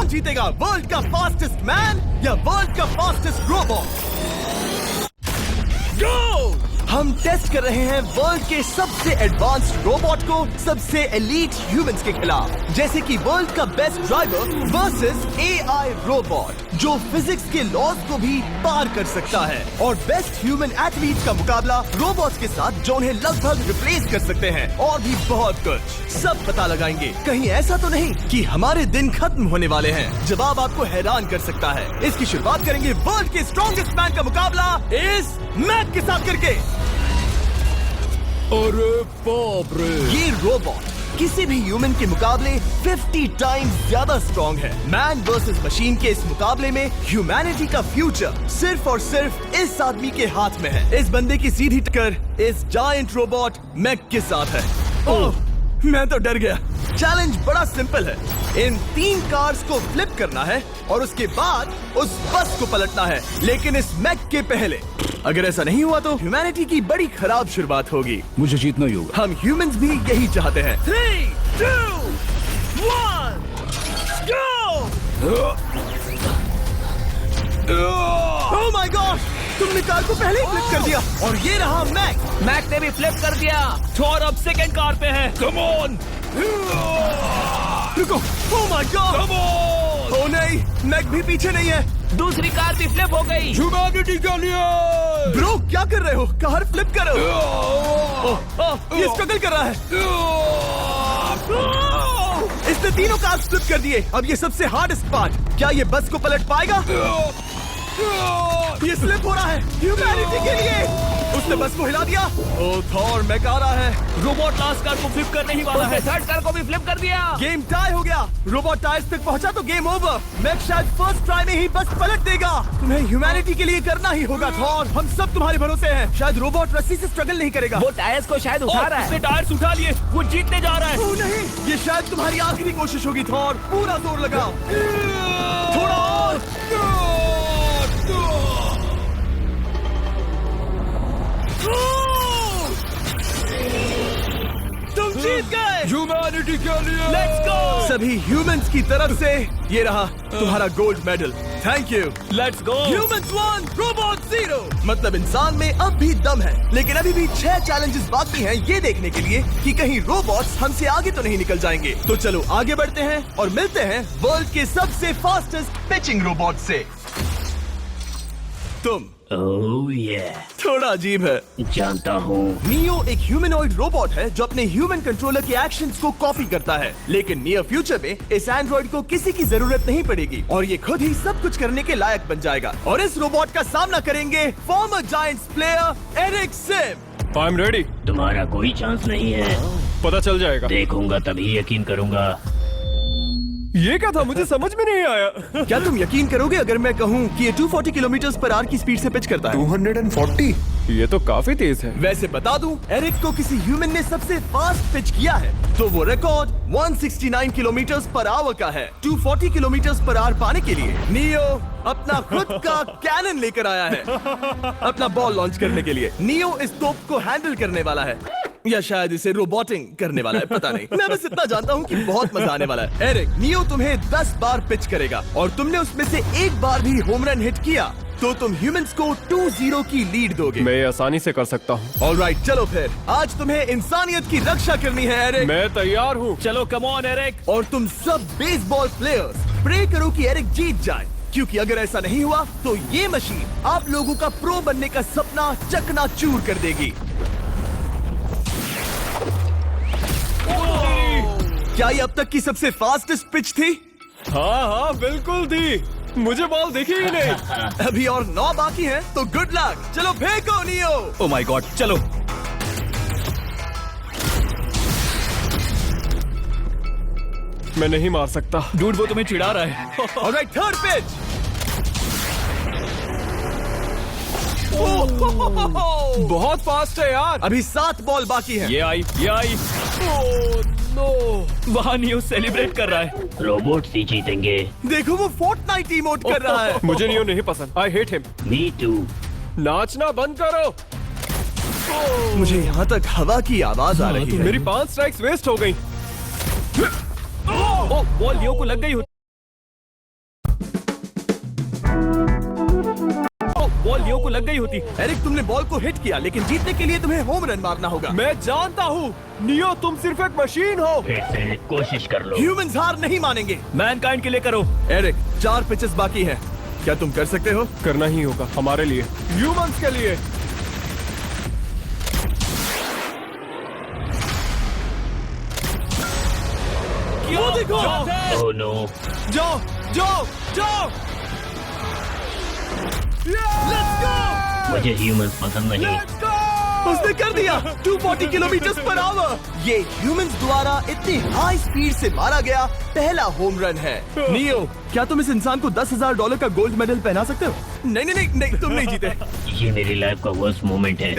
कौन जीतेगा, वर्ल्ड का फास्टेस्ट मैन या वर्ल्ड का फास्टेस्ट रोबोट? गो! हम टेस्ट कर रहे हैं वर्ल्ड के सबसे एडवांस्ड रोबोट को सबसे एलीट ह्यूमंस के खिलाफ, जैसे कि वर्ल्ड का best driver versus AI robot जो फिजिक्स के लॉज को भी पार कर सकता है, और बेस्ट ह्यूमन एथलीट का मुकाबला रोबोट्स के साथ जो उन्हें लगभग रिप्लेस कर सकते हैं, और भी बहुत कुछ। सब पता लगाएंगे, कहीं ऐसा तो नहीं कि हमारे दिन खत्म होने वाले हैं। जवाब आपको हैरान कर सकता है। इसकी शुरुआत करेंगे वर्ल्ड के स्ट्रॉन्गेस्ट मैन का मुकाबला इस मैक के साथ करके। अरे बाप रे! ये रोबोट किसी भी ह्यूमन के मुकाबले 50 टाइम्स ज्यादा स्ट्रॉन्ग है। मैन वर्सेस मशीन के इस मुकाबले में ह्यूमैनिटी का फ्यूचर सिर्फ और सिर्फ इस आदमी के हाथ में है। इस बंदे की सीधी टक्कर इस जायंट रोबोट मैक के साथ है। ओह, मैं तो डर गया। चैलेंज बड़ा सिंपल है। इन 3 कार्स को फ्लिप करना है और उसके बाद उस बस को पलटना है, लेकिन इस मैक के पहले। अगर ऐसा नहीं हुआ तो ह्यूमैनिटी की बड़ी खराब शुरुआत होगी। मुझे जीतना ही होगा। हम ह्यूमंस भी यही चाहते हैं। 3, 2, 1, go! Oh my God! तुमने कार को पहले ही फ्लिप कर दिया, और ये रहा मैक। मैक ने भी फ्लिप कर दिया। थॉर अब सेकंड कार पे है। Come on! रुको! Oh my God! Come on! Oh नहीं, मैक भी पीछे नहीं है। दूसरी कार भी फ्लिप हो गई। ह्यूमैनिटी के लिए! ब्रो, क्या कर रहे हो? कार फ्लिप करो। ये स्ट्रगल कर रहा है। इसने तीनों कार फ्लिप कर दिए। अब ये सबसे हार्डेस्ट पार्ट, क्या ये बस को पलट पाएगा? ये स्लिप हो रहा है ह्यूमैनिटी के लिए। उसने बस को हिला दिया। ओ थॉर, मैक आ रहा है। रोबोट लास्ट कार को फ्लिप करने ही वाला है। थर्ड कार को भी फ्लिप कर दिया। गेम टाई हो गया। रोबोट टायर्स तक पहुंचा तो गेम ओवर। मैक शायद फर्स्ट ट्राई में ही बस पलट देगा। तुम्हें ह्यूमैनिटी के लिए करना ही होगा थॉर। हम सब तुम्हारे भरोसे हैं। शायद रोबोट रस्सी से स्ट्रगल नहीं करेगा। वो टायर्स को शायद उठा रहा है। उसने टायर्स उठा लिए। वो जीतने जा रहा है। ओ नहीं, ये शायद तुम्हारी आखिरी कोशिश होगी थॉर। पूरा जोर लगाओ। थोड़ा और। तुम जीत गए। ह्यूमैनिटी के लिए! Let's go! सभी ह्यूमंस की तरफ से ये रहा तुम्हारा gold medal. Thank you. Let's go. Humans 1, robot 0। मतलब इंसान में अब भी दम है, लेकिन अभी भी 6 चैलेंजेस बाकी हैं ये देखने के लिए कि कहीं रोबोट्स हमसे आगे तो नहीं निकल जाएंगे। तो चलो आगे बढ़ते हैं और मिलते हैं वर्ल्ड के सबसे फास्टेस्ट पिचिंग रोबोट से। तुम ओह ये थोड़ा अजीब है, जानता हूँ। नियो एक ह्यूमनॉइड रोबोट है जो अपने ह्यूमन कंट्रोलर के एक्शंस को कॉपी करता है, लेकिन नियर फ्यूचर में इस एंड्रॉइड को किसी की जरूरत नहीं पड़ेगी और ये खुद ही सब कुछ करने के लायक बन जाएगा। और इस रोबोट का सामना करेंगे former Giants player Eric Sim. I am ready. तुम्हारा कोई चांस नहीं है। पता चल जाएगा। देखूंगा तभी यकीन करूंगा। ये क्या था, मुझे समझ में नहीं आया। क्या तुम यकीन करोगे अगर मैं कहूँ कि ये 240 किलोमीटर पर आवर की स्पीड से पिच करता है? 240? ये तो काफी तेज है। वैसे बता दूं, एरिक को किसी ह्यूमन ने सबसे फास्ट पिच किया है तो वो रिकॉर्ड 169 किलोमीटर पर आवर का है। 240 किलोमीटर पर आवर पाने के लिए नियो अपना खुद का कैनन लेकर आया है अपना बॉल लॉन्च करने के लिए। नियो इस तोप को हैंडल करने वाला है, या शायद इसे रोबोटिंग करने वाला है, पता नहीं। मैं बस इतना जानता हूँ कि बहुत मजा आने वाला है। एरिक, नियो तुम्हें 10 बार पिच करेगा और तुमने उसमें से एक बार भी होम रन हिट किया तो तुम ह्यूमंस को 2-0 की लीड दोगे। मैं ये आसानी से कर सकता हूँ। ऑलराइट, चलो फिर आज तुम्हें इंसानियत की रक्षा करनी है एरिक। मैं तैयार हूँ। चलो कम ऑन एरिक। और तुम सब बेसबॉल प्लेयर्स प्रे करो कि एरिक जीत जाए, क्योंकि अगर ऐसा नहीं हुआ तो ये मशीन आप लोगों का प्रो बनने का सपना चकनाचूर कर देगी। क्या ये अब तक की सबसे फास्टेस्ट पिच थी? हाँ बिल्कुल थी। मुझे बॉल दिखी ही नहीं। अभी और 9 बाकी हैं, तो गुड लक। चलो फेंको नियो। ओह माय गॉड, चलो। मैं नहीं मार सकता। डूड, वो तुम्हें चिढ़ा रहा है। Alright, third pitch. बहुत फास्ट है यार। अभी 7 बॉल बाकी हैं। ये आई। Oh no. वहाँ नियो सेलिब्रेट कर रहा है। रोबोट ही जीतेंगे। देखो वो फोर्टनाइट इमोट कर रहा है। मुझे नियो नहीं पसंद। I hate him. Me too. नाचना बंद करो। मुझे यहाँ तक हवा की आवाज आ रही है। मेरी 5 स्ट्राइक्स वेस्ट हो गई। ओ, बॉल नियो को लग गई। बॉल लियो को लग गई होती। एरिक, तुमने बॉल को हिट किया, लेकिन जीतने के लिए तुम्हें होम रन मारना होगा। मैं जानता हूँ नियो, तुम सिर्फ एक मशीन हो। फिर से कोशिश कर लो। ह्यूमंस हार नहीं मानेंगे। मैनकाइंड के लिए करो। एरिक, 4 पिचेस बाकी हैं। क्या तुम कर सकते हो? करना ही होगा हमारे लिए, ह्यूमंस के लिए। वो देखो। Oh no. जाओ जाओ जाओ। Let's go. मुझे ह्यूमंस पसंद नहीं। उसने कर दिया 240 किलोमीटर पर आवर। ये ह्यूमंस द्वारा इतनी हाई स्पीड से मारा गया पहला होम रन है। नियो, क्या तुम इस इंसान को $10,000 का गोल्ड मेडल पहना सकते हो? नहीं नहीं नहीं, नहीं तुम नहीं जीते। ये मेरी लाइफ का वर्स्ट मोमेंट है।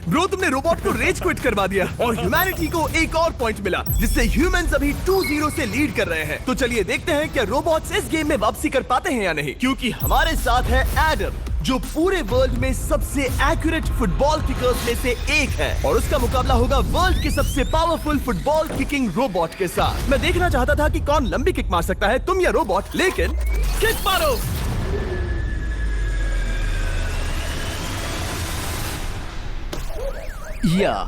ब्रो, तुमने रोबोट को रेज क्विट करवा दिया और ह्यूमैनिटी को एक और पॉइंट मिला, जिससे ह्यूमंस अभी 2-0 से लीड कर रहे हैं। तो चलिए देखते हैं क्या रोबोट्स इस गेम में वापसी कर पाते हैं या नहीं, क्योंकि हमारे साथ है एडम, जो पूरे वर्ल्ड में सबसे एक्यूरेट फुटबॉल किकर्स में से एक है, और उसका मुकाबला होगा वर्ल्ड के सबसे पावरफुल फुटबॉल किकिंग रोबोट के साथ। मैं देखना चाहता था कि कौन लंबी किक मार सकता है, तुम या रोबोट, लेकिन किक मारो।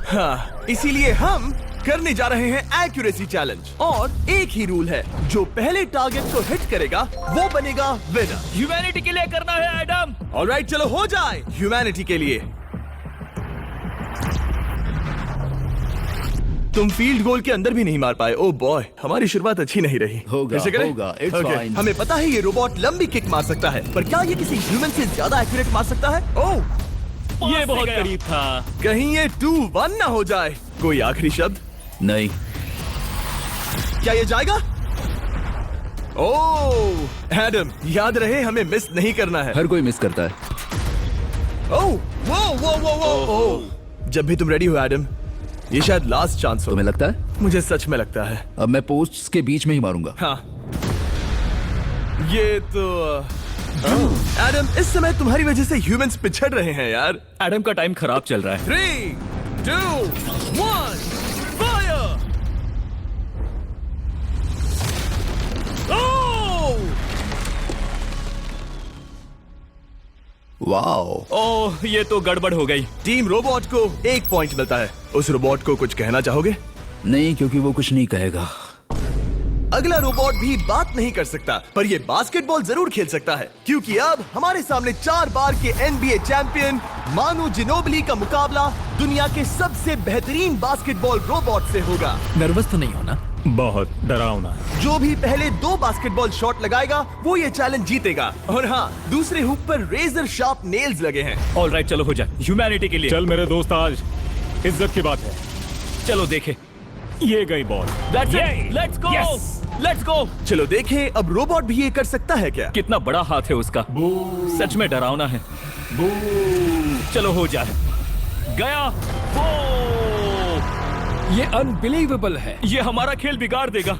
हाँ, इसीलिए हम करने जा रहे हैं एक्यूरेसी चैलेंज, और एक ही रूल है, जो पहले टारगेट को हिट करेगा वो बनेगा विनर। ह्यूमैनिटी के लिए करना है एडम। ऑलराइट, चलो हो जाए ह्यूमैनिटी के लिए। तुम फील्ड गोल के अंदर भी नहीं मार पाए। ओह बॉय, हमारी शुरुआत अच्छी नहीं रही। होगा, फिर से करें? होगा, it's Okay. fine. हमें पता है ये रोबोट लंबी किक मार सकता है, पर क्या ये किसी ह्यूमन से ज्यादा एक्यूरेट मार सकता है? ओह, ये बहुत करीब था। कहीं ये 2-1 ना हो जाए। कोई आखिरी शब्द? नहीं। क्या ये जाएगा? ओह एडम, याद रहे हमें मिस नहीं करना है। हर कोई मिस करता है। ओह वो वो वो वो ओह, जब भी तुम रेडी हो एडम, ये शायद लास्ट चांस हो। तुम्हें लगता है? मुझे सच में लगता है। अब मैं पोस्ट्स के बीच में ही मारूंगा। हाँ, ये तो एडम, इस समय तुम्हारी वजह से ह्यूमंस पिछड़ रहे हैं यार। एडम का टाइम खराब चल रहा है। 3, 2, 1, फायर! ओह! वाओ। ओह, ये तो गड़बड़ हो गई। टीम रोबोट को 1 पॉइंट मिलता है। उस रोबोट को कुछ कहना चाहोगे? नहीं, क्योंकि वो कुछ नहीं कहेगा। अगला रोबोट भी बात नहीं कर सकता, पर ये बास्केटबॉल जरूर खेल सकता है, क्योंकि अब हमारे सामने 4 बार के NBA चैंपियन मानू जिनोबिली का मुकाबला दुनिया के सबसे बेहतरीन बास्केटबॉल रोबोट से होगा। नर्वस तो नहीं होना? बहुत डरावना। जो भी पहले 2 बास्केटबॉल शॉट लगाएगा वो ये चैलेंज जीतेगा। और हाँ, दूसरे हुक पर रेजर शार्प नेल्स लगे हैं। ऑलराइट, चलो हो जाए ह्यूमैनिटी के लिए। चल मेरे दोस्त, आज इज्जत की बात है। चलो देखे। ये गई ball. Let's go, let's go. चलो देखें अब रोबोट भी ये कर सकता है क्या? कितना बड़ा हाथ है उसका, सच में डरावना है। चलो हो जाए। गया। ये अनबिलीवेबल है। ये हमारा खेल बिगाड़ देगा।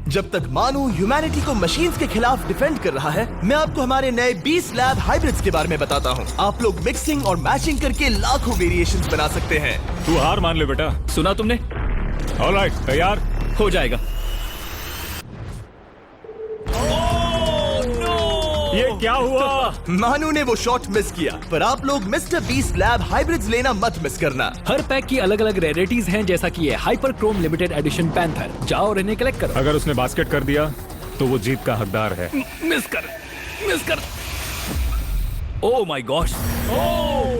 जब तक मानू ह्यूमैनिटी को मशीन्स के खिलाफ डिफेंड कर रहा है, मैं आपको हमारे नए 20 लैब हाइब्रिड्स के बारे में बताता हूँ। आप लोग मिक्सिंग और मैचिंग करके लाखों वेरिएशंस बना सकते हैं। तू हार मान ले बेटा। सुना तुमने? ऑलराइट, तैयार? हो जाएगा। ये क्या हुआ? मानू ने वो शॉट मिस किया, पर आप लोग मिस्टर 20 लैब हाइब्रिड्स लेना मत मिस करना। हर पैक की अलग अलग रेयरिटीज हैं, जैसा कि ये hyper Chrome limited edition panther. जाओ और इन्हें कलेक्ट करो। अगर उसने बास्केट कर दिया तो वो जीत का हकदार है। मिस कर। ओह माय गॉश,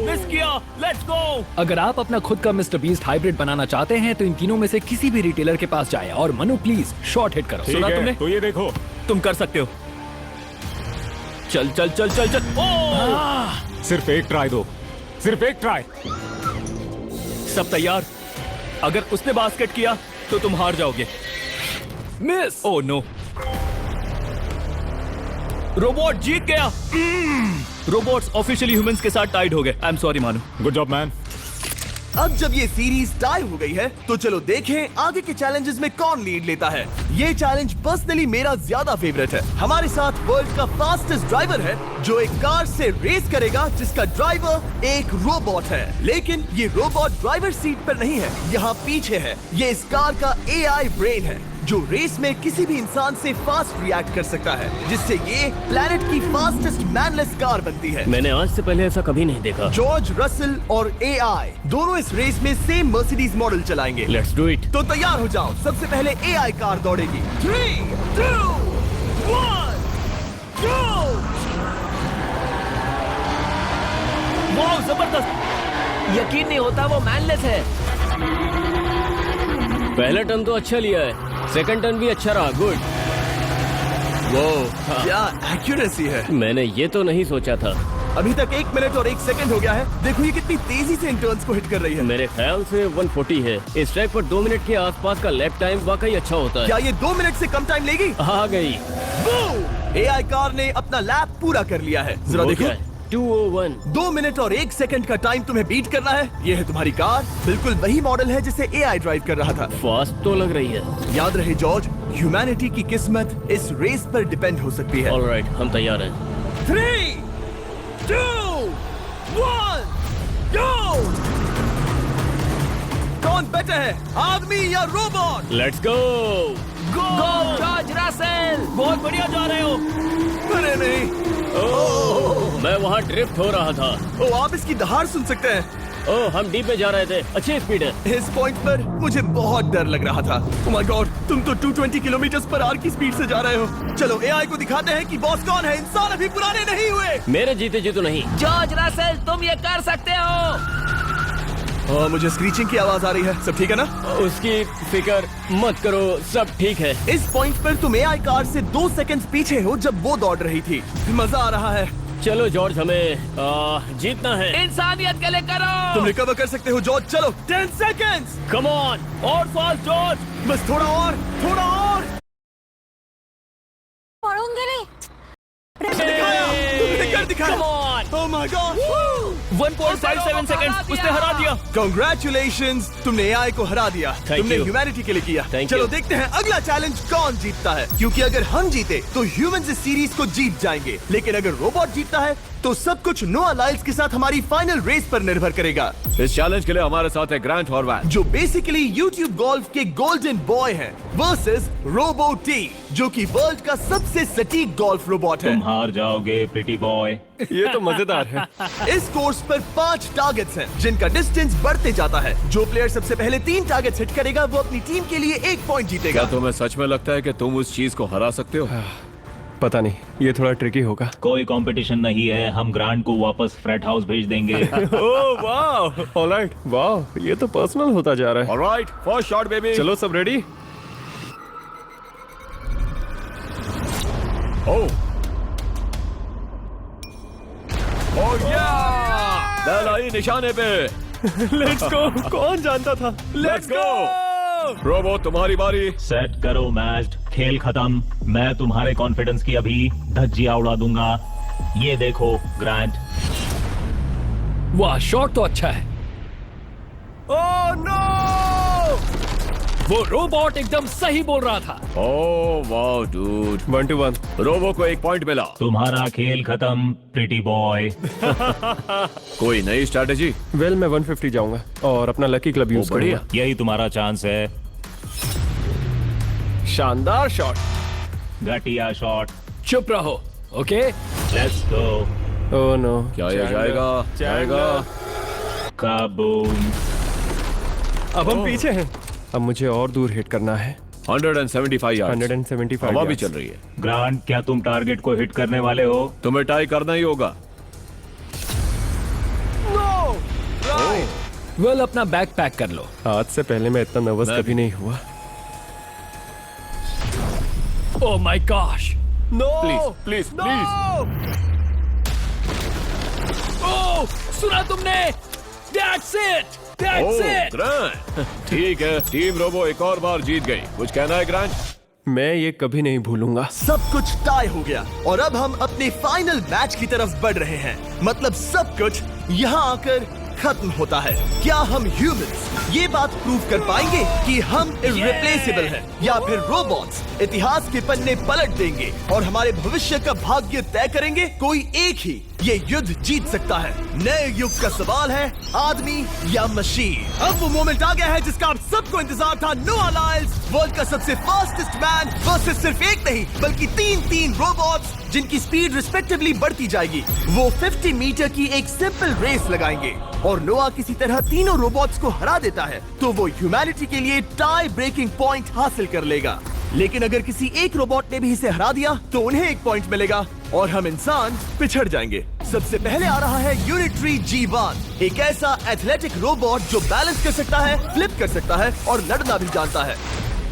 मिस किया। Let's go. अगर आप अपना खुद का मिस्टर बीस्ट हाइब्रिड बनाना चाहते हैं तो इन तीनों में से किसी भी रिटेलर के पास जाएं और मनु प्लीज शॉट हिट करो। ठीक सुना है, तुमने? तो ये देखो। तुम कर सकते हो। चल। सिर्फ एक ट्राई दो, सिर्फ एक ट्राई। सब तैयार? अगर उसने बास्केट किया तो तुम हार जाओगे। मिस। ओह नो, रोबोट जीत गया। रोबोट्स ऑफिशियली ह्यूमंस के साथ टाइड हो गए। आई एम सॉरी मानू। Good job man. अब जब ये सीरीज टाई हो गई है, तो चलो देखें आगे के चैलेंजेस में कौन लीड लेता है। ये चैलेंज पर्सनली मेरा ज्यादा फेवरेट है। हमारे साथ वर्ल्ड का फास्टेस्ट ड्राइवर है, जो एक कार से रेस करेगा जिसका ड्राइवर एक रोबोट है। लेकिन ये रोबोट ड्राइवर सीट पर नहीं है, यहाँ पीछे है। ये इस कार का AI ब्रेन है, जो रेस में किसी भी इंसान से फास्ट रिएक्ट कर सकता है, जिससे ये प्लेनेट की फास्टेस्ट मैनलेस कार बनती है। मैंने आज से पहले ऐसा कभी नहीं देखा। जॉर्ज रसल और एआई दोनों इस रेस में सेम मर्सिडीज मॉडल चलाएंगे। Let's do it. तो तैयार हो जाओ, सबसे पहले एआई कार दौड़ेगी। 3, 2, 1, go! वाह, जबरदस्त! यकीन नहीं होता वो मैनलेस है। पहला टर्न तो अच्छा लिया है, सेकंड टर्न भी अच्छा रहा। गुड। वो क्या एक्यूरेसी है। मैंने ये तो नहीं सोचा था। अभी तक 1 मिनट और 1 सेकंड हो गया है। देखो ये कितनी तेजी से इन टर्न्स को हिट कर रही है। मेरे ख्याल से 140 है। इस ट्रैक पर 2 मिनट के आसपास का लैप टाइम वाकई अच्छा होता है। क्या ये 2 मिनट से कम टाइम लेगी? आ गई। एआई कार ने अपना लैप पूरा कर लिया है। जरा वो देखो, क्या है? 201। 2 मिनट और 1 सेकंड का टाइम तुम्हें बीट करना है। ये है तुम्हारी कार, बिल्कुल वही मॉडल है जिसे एआई ड्राइव कर रहा था। फास्ट तो लग रही है। याद रहे जॉर्ज, ह्यूमैनिटी की किस्मत इस रेस पर डिपेंड हो सकती है। ऑलराइट, हम तैयार हैं। 3, 2, 1, go! कौन बेटर है, आदमी या robot? Let's go. Go George Russell. बहुत बढ़िया जा रहे हो। अरे नहीं, मैं वहाँ ड्रिफ्ट हो रहा था। ओ आप इसकी दहाड़ सुन सकते हैं। ओह, हम डीप में जा रहे थे। अच्छी स्पीड है। इस पॉइंट पर मुझे बहुत डर लग रहा था। ओह माय गॉड, तुम तो 220 किलोमीटर पर आवर की स्पीड से जा रहे हो। चलो एआई को दिखाते हैं कि बॉस कौन है। इंसान अभी पुराने नहीं हुए। मेरे जीते जी तो नहीं। जॉर्ज रसेल, तुम ये कर सकते हो। मुझे स्क्रीचिंग की आवाज आ रही है। सब ठीक है ना? उसकी फिक्र मत करो, सब ठीक है। इस पॉइंट पर तुम एआई कार से 2 सेकंड पीछे हो जब वो दौड़ रही थी। मजा आ रहा है। चलो जॉर्ज, हमें जीतना है। इंसानियत के लिए करो। तुम रिकवर कर सकते हो जॉर्ज। चलो 10 सेकंड्स। कम ऑन, और फास्ट जॉर्ज। बस थोड़ा और, थोड़ा और। दिखाया, तुमने कर दिखाया। Come on! Oh my God! 1.57 seconds, उसने हरा दिया। Congratulations, तुमने एआई को हरा दिया। Thank तुमने you. ह्यूमैनिटी के लिए किया। Thank चलो you. देखते हैं अगला चैलेंज कौन जीतता है, क्योंकि अगर हम जीते तो ह्यूमंस इस सीरीज को जीत जाएंगे, लेकिन अगर रोबोट जीतता है तो सब कुछ नोआ लाइल्स के साथ हमारी फाइनल रेस पर निर्भर करेगा। इस चैलेंज के लिए हमारे साथ है ग्रांट हॉर्वैट, जो बेसिकली YouTube गोल्फ के गोल्डन बॉय हैं, वर्सेस रोबो टी, जो कि वर्ल्ड का सबसे सटीक गोल्फ रोबोट है। हार जाओगे प्रिटी बॉय। ये तो मजेदार है। इस कोर्स पर 5 टारगेट्स हैं, जिनका डिस्टेंस बढ़ते जाता है। जो प्लेयर सबसे पहले 3 टारगेट्स हिट करेगा वो अपनी टीम के लिए 1 पॉइंट जीतेगा। क्या तुम्हें सच में लगता है कि तुम उस चीज को हरा सकते हो? पता नहीं, ये थोड़ा ट्रिकी होगा। कोई कंपटीशन नहीं है, हम ग्रांट को वापस फ्रेट हाउस भेज देंगे। ओह वाह, ऑलराइट, वाह, ये तो पर्सनल होता जा रहा है। Alright, first shot baby. चलो सब रेडी? ओह या! बैल आई निशाने पे। Let's go. कौन जानता था? Let's go. रोबो, तुम्हारी बारी। सेट करो मैच, खेल खत्म। मैं तुम्हारे कॉन्फिडेंस की अभी धज्जियां उड़ा दूंगा। ये देखो ग्रांट। वाह, शॉट तो अच्छा है। Oh no! वो रोबोट एकदम सही बोल रहा था। ओह वाह डूड, 1 to 1। रोबो को 1 पॉइंट मिला। तुम्हारा खेल खत्म प्रिटी बॉय। कोई नई स्ट्रैटेजी? वेल, मैं 150 जाऊंगा और अपना लकी क्लब यूज बढ़िया। करूंगा। यही तुम्हारा चांस है। शानदार शॉट। घटिया शॉट। चुप रहो, okay? Let's go. Oh no. क्या ये जाएगा? जाएगा। काबूम। अब हम पीछे हैं। अब मुझे और दूर हिट करना है। 175 यार्ड्स। 175 हवा भी yards। चल रही है। ग्रांट, क्या तुम टारगेट को हिट करने वाले हो? तुम्हें टाई करना ही होगा। वेल, अपना बैग पैक कर लो। आज से पहले मैं इतना नर्वस मैं कभी नहीं हुआ। Oh my gosh. No! Please please. Oh, सुना तुमने? That's it, that's oh it. Grant, ठीक है, टीम रोबो एक और बार जीत गई। कुछ कहना है ग्रांट? मैं ये कभी नहीं भूलूंगा। सब कुछ टाई हो गया और अब हम अपने फाइनल मैच की तरफ बढ़ रहे हैं। मतलब सब कुछ यहाँ आकर खत्म होता है। क्या हम ह्यूमंस ये बात प्रूव कर पाएंगे कि हम इर्रिप्लेसेबल हैं, या फिर रोबोट्स इतिहास के पन्ने पलट देंगे और हमारे भविष्य का भाग्य तय करेंगे? कोई एक ही ये युद्ध जीत सकता है। नए युग का सवाल है, आदमी या मशीन। अब वो मोमेंट आ गया है जिसका आप सबको इंतजार था। नोआ लाइल्स, वर्ल्ड का सबसे फास्टेस्ट मैन वर्सेस सिर्फ एक नहीं बल्कि तीन रोबोट्स जिनकी स्पीड रिस्पेक्टिवली बढ़ती जाएगी। वो 50 मीटर की एक सिंपल रेस लगाएंगे और नोआ किसी तरह तीनों रोबोट्स को हरा देता है तो वो ह्यूमैनिटी के लिए टाई ब्रेकिंग पॉइंट हासिल कर लेगा। लेकिन अगर किसी एक रोबोट ने भी इसे हरा दिया तो उन्हें एक पॉइंट मिलेगा और हम इंसान पिछड़ जाएंगे। सबसे पहले आ रहा है यूनिट्री G1, एक ऐसा एथलेटिक रोबोट जो बैलेंस कर सकता है, फ्लिप कर सकता है और लड़ना भी जानता है।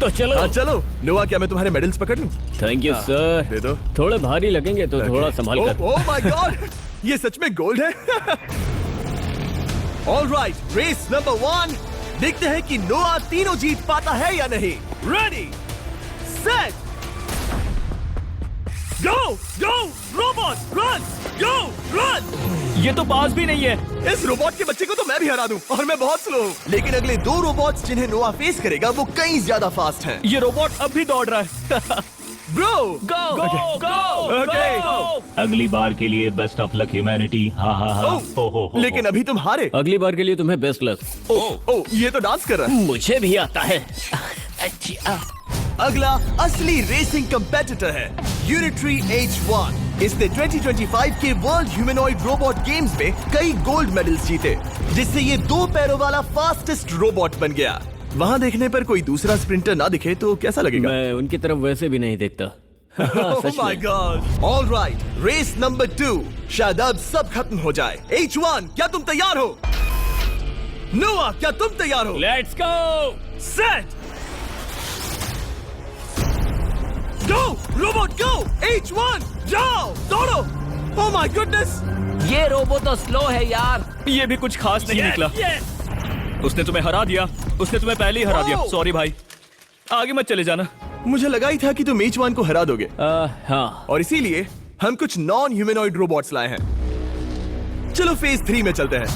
तो चलो। हाँ चलो। नोआ, क्या मैं तुम्हारे मेडल्स पकड़ लूं? Thank you sir. दे दो। थोड़े भारी लगेंगे तो थोड़ा संभाल कर। ओह माय गॉड, ये सच में गोल्ड है। ऑलराइट, रेस नंबर 1, देखते हैं कि नोआ तीनों जीत पाता है या नहीं। रेडी, सेट, गो गो रोबोट, रन, गो रन। ये तो पास भी नहीं है। इस रोबोट के बच्चे को तो मैं भी हरा दूं और मैं बहुत स्लो हूं। लेकिन अगले 2 रोबोट्स जिन्हें नोआ फेस करेगा वो कहीं ज्यादा फास्ट हैं। ये रोबोट अब भी दौड़ रहा है। ब्रो, गो गो गो ओके। अगली बार के लिए बेस्ट ऑफ लक ह्यूमैनिटी। हाँ हाँ हाँ। हो। लेकिन अभी तुम हारे। अगली बार के लिए तुम्हें बेस्ट लक। ओ, ये तो डांस कर रहा है। मुझे भी आता है। अगला असली रेसिंग कंपेटिटर है यूनिट्री H1। इसने 2025 के वर्ल्ड ह्यूमनॉइड रोबोट गेम्स में कई गोल्ड मेडल्स जीते, जिससे ये 2 पैरों वाला फास्टेस्ट रोबोट बन गया। वहाँ देखने पर कोई दूसरा स्प्रिंटर ना दिखे तो कैसा लगेगा? मैं उनकी तरफ वैसे भी नहीं देखता। Oh my God! All right, race number 2, शायद अब सब खत्म हो जाए। H1, क्या तुम तैयार हो? नोआ, क्या तुम तैयार हो? Let's go. Set, go robot go. H1, जाओ, दौड़ो। Oh my goodness! ये रोबो तो स्लो है यार। ये भी कुछ खास नहीं निकला। उसने तुम्हें हरा दिया। उसने तुम्हें पहले ही हरा दिया। Oh! सॉरी भाई, आगे मत चले जाना। मुझे लगा ही था कि तुम H1 को हरा दोगे हाँ। और इसीलिए हम कुछ नॉन ह्यूमनॉइड रोबोट्स लाए हैं। चलो फेज 3 में चलते हैं।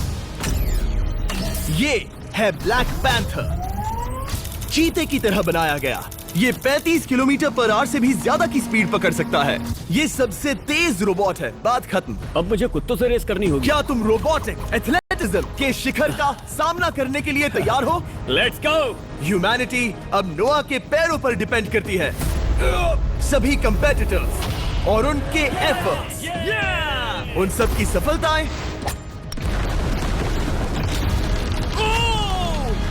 ये है ब्लैक पैंथर, चीते की तरह बनाया गया। ये 35 किलोमीटर पर आवर से भी ज्यादा की स्पीड पकड़ सकता है। ये सबसे तेज रोबोट है। बात खत्म। अब मुझे कुत्तों से रेस करनी होगी। क्या तुम रोबोटिक एथलेटिज्म के शिखर का सामना करने के लिए तैयार हो? Let's go. ह्यूमैनिटी अब नोआ के पैरों पर डिपेंड करती है। सभी कंपेटिटर्स और उनके एफर्ट्स, उन सब की सफलताएं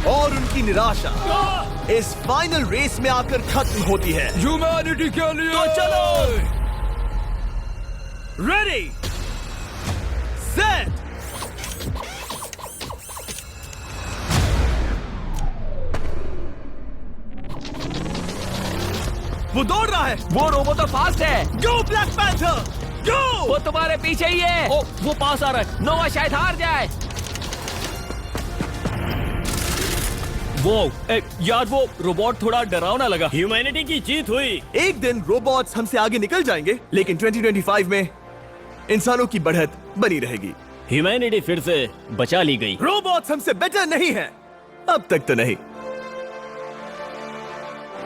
और उनकी निराशा इस फाइनल रेस में आकर खत्म होती है। ह्यूमैनिटी के लिए। तो चलो, रेडी, सेट, वो दौड़ रहा है। वो रोबो तो फास्ट है। गो ब्लैक पैंथर, गो। वो तुम्हारे पीछे ही है। ओ, वो पास आ रहा है। नोआ शायद हार जाए। वो यार, वो रोबोट थोड़ा डरावना लगा। ह्यूमैनिटी की जीत हुई। एक दिन रोबोट्स हमसे आगे निकल जाएंगे, लेकिन 2025 में इंसानों की बढ़त बनी रहेगी। ह्यूमैनिटी फिर से बचा ली गई। रोबोट्स हमसे बेटर नहीं है, अब तक तो नहीं।